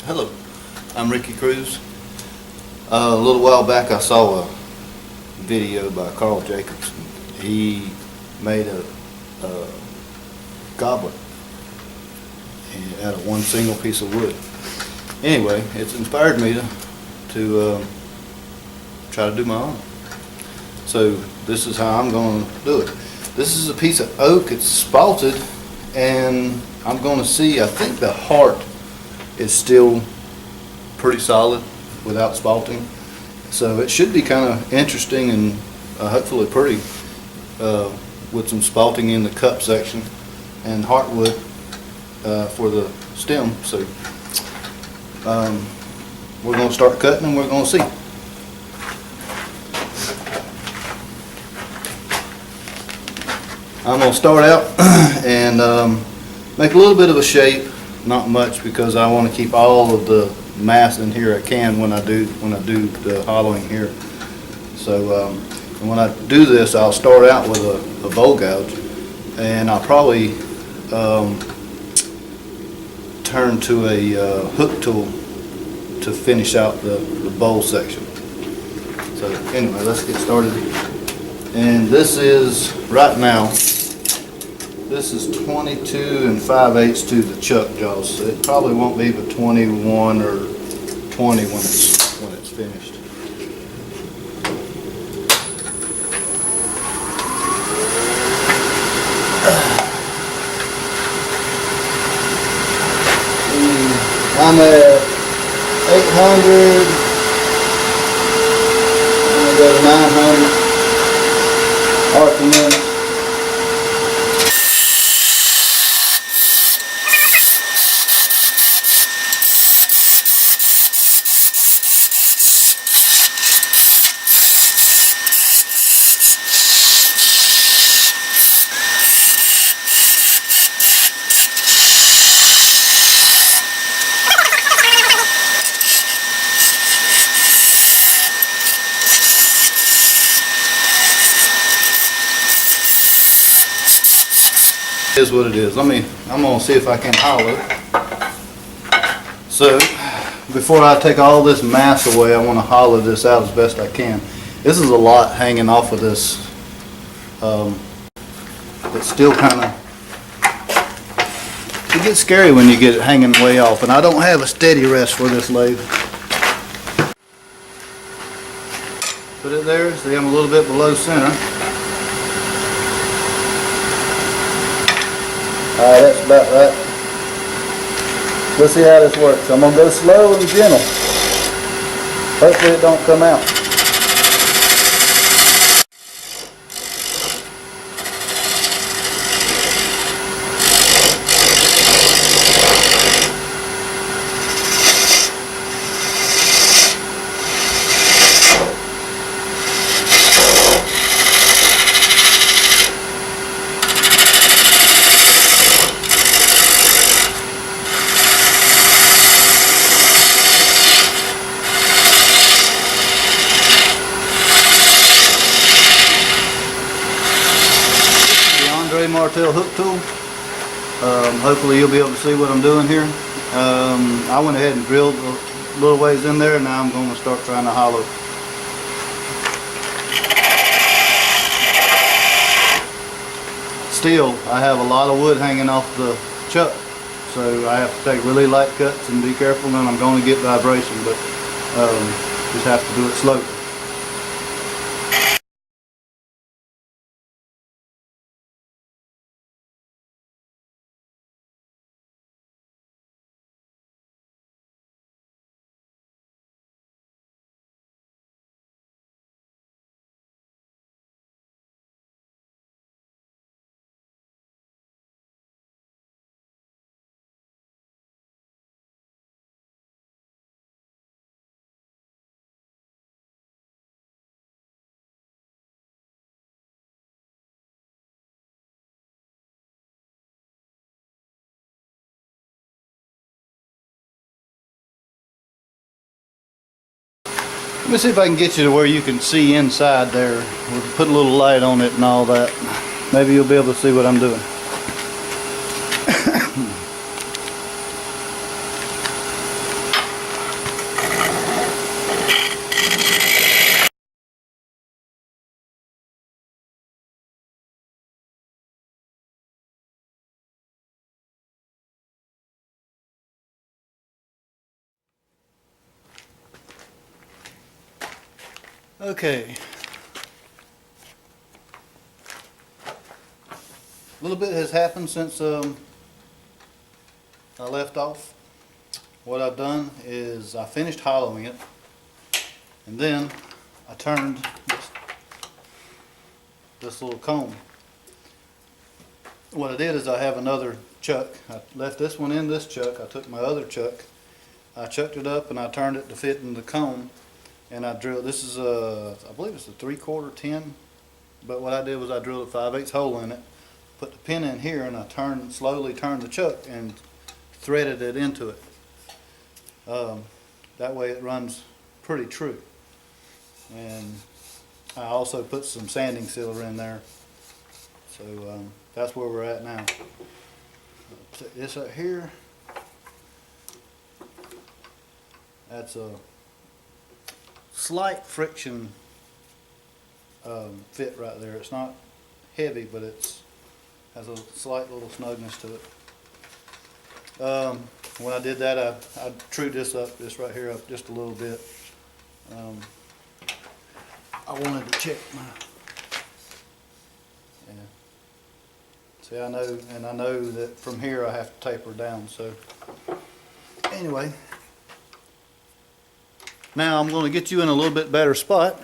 Hello, I'm Ricky Cruz. A little while back I saw a video by Carl Jacobson. He made a goblet out of one single piece of wood. Anyway, it's inspired me to try to do my own. So this is how I'm going to do it. This is a piece of oak. It's spalted, and I'm going to see, I think the heart is still pretty solid without spalting. So it should be kind of interesting and hopefully pretty with some spalting in the cup section and heartwood for the stem. So we're going to start cutting and we're going to see. I'm going to start out and make a little bit of a shape, not much, because I want to keep all of the mass in here I can when I do the hollowing here. So when I do this, I'll start out with a bowl gouge, and I'll probably turn to a hook tool to finish out the bowl section. So anyway, let's get started. And this is, right now, this is 22 5/8 to the chuck jaws. So it probably won't be but 21 or 20 when it's finished. I'm at 800. I'm gonna go to 900 arc a minute. Is what it is. I'm gonna see if I can hollow. So before I take all this mass away, I want to hollow this out as best I can. This is a lot hanging off of this. It's still kind of, it gets scary when you get it hanging way off, and I don't have a steady rest for this lathe. Put it there. See, I'm a little bit below center. Alright, that's about right. Let's see how this works. I'm going to go slow and gentle. Hopefully it don't come out. Martel hook tool. Hopefully you'll be able to see what I'm doing here. I went ahead and drilled a little ways in there. Now I'm going to start trying to hollow. Still, I have a lot of wood hanging off the chuck, so I have to take really light cuts and be careful, and I'm going to get vibration, but just have to do it slow. Let me see if I can get you to where you can see inside there. We'll put a little light on it and all that. Maybe you'll be able to see what I'm doing. Okay. A little bit has happened since I left off. What I've done is I finished hollowing it, and then I turned this little comb. What I did is I have another chuck. I left this one in this chuck. I took my other chuck, I chucked it up, and I turned it to fit in the comb, and I drilled. This is I believe it's a 3/4 tin, but what I did was I drilled a 5/8 hole in it, put the pin in here, and I slowly turned the chuck and threaded it into it. That way it runs pretty true. And I also put some sanding sealer in there. So that's where we're at now. Put this up here. That's a slight friction fit right there. It's not heavy, but it's has a slight little snugness to it. When I did that, I trued this right here up just a little bit. I wanted to check my, yeah. See, I know that from here I have to taper down, so anyway. Now I'm going to get you in a little bit better spot